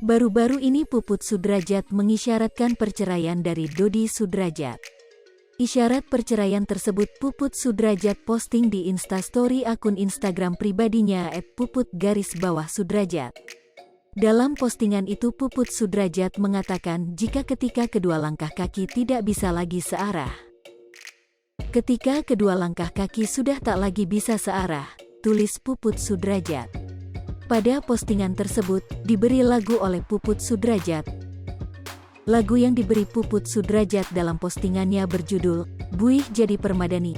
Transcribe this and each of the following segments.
Baru-baru ini Puput Sudrajat mengisyaratkan perceraian dari Dodi Sudrajat. Isyarat perceraian tersebut Puput Sudrajat posting di Instastory akun Instagram pribadinya @puput_sudrajat. Dalam postingan itu Puput Sudrajat mengatakan jika ketika kedua langkah kaki tidak bisa lagi searah. Ketika kedua langkah kaki sudah tak lagi bisa searah, tulis Puput Sudrajat. Pada postingan tersebut, diberi lagu oleh Puput Sudrajat. Lagu yang diberi Puput Sudrajat dalam postingannya berjudul, Buih Jadi Permadani.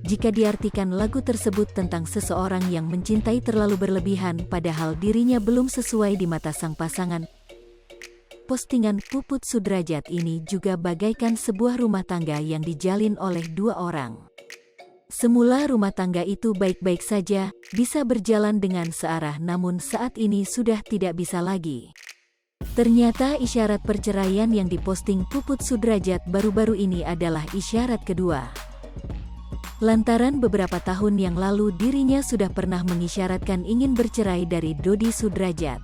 Jika diartikan lagu tersebut tentang seseorang yang mencintai terlalu berlebihan padahal dirinya belum sesuai di mata sang pasangan. Postingan Puput Sudrajat ini juga bagaikan sebuah rumah tangga yang dijalin oleh dua orang. Semula rumah tangga itu baik-baik saja, bisa berjalan dengan searah namun saat ini sudah tidak bisa lagi. Ternyata isyarat perceraian yang diposting Puput Sudrajat baru-baru ini adalah isyarat kedua. Lantaran beberapa tahun yang lalu dirinya sudah pernah mengisyaratkan ingin bercerai dari Dodi Sudrajat.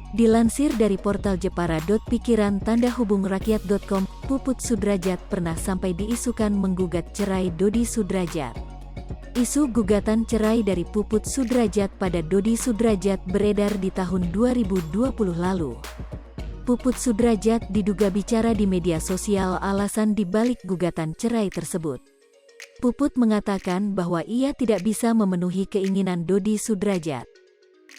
Dilansir dari portal jepara.pikiran-rakyat.com, Puput Sudrajat pernah sampai diisukan menggugat cerai Dodi Sudrajat. Isu gugatan cerai dari Puput Sudrajat pada Dodi Sudrajat beredar di tahun 2020 lalu. Puput Sudrajat diduga bicara di media sosial alasan dibalik gugatan cerai tersebut. Puput mengatakan bahwa ia tidak bisa memenuhi keinginan Dodi Sudrajat.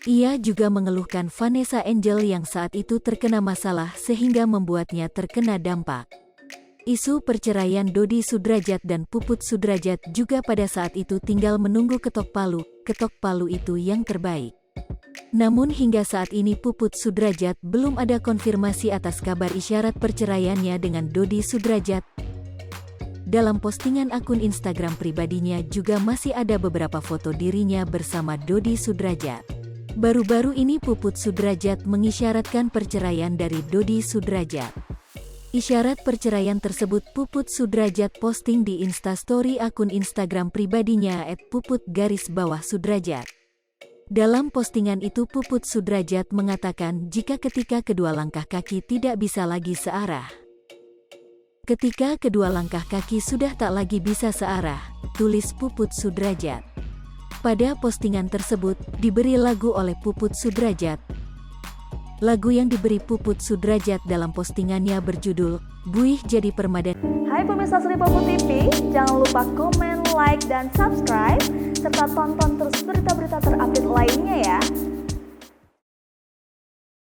Ia juga mengeluhkan Vanessa Angel yang saat itu terkena masalah sehingga membuatnya terkena dampak. Isu perceraian Dodi Sudrajat dan Puput Sudrajat juga pada saat itu tinggal menunggu ketok palu itu yang terbaik. Namun hingga saat ini Puput Sudrajat belum ada konfirmasi atas kabar isyarat perceraiannya dengan Dodi Sudrajat. Dalam postingan akun Instagram pribadinya juga masih ada beberapa foto dirinya bersama Dodi Sudrajat. Baru-baru ini Puput Sudrajat mengisyaratkan perceraian dari Dodi Sudrajat. Isyarat perceraian tersebut Puput Sudrajat posting di Instastory akun Instagram pribadinya @puput_sudrajat. Dalam postingan itu Puput Sudrajat mengatakan jika ketika kedua langkah kaki tidak bisa lagi searah. Ketika kedua langkah kaki sudah tak lagi bisa searah, tulis Puput Sudrajat. Pada postingan tersebut, diberi lagu oleh Puput Sudrajat. Lagu yang diberi Puput Sudrajat dalam postingannya berjudul, Buih Jadi Permadani. Hai pemirsa Sri Popo TV, jangan lupa komen, like, dan subscribe, serta tonton terus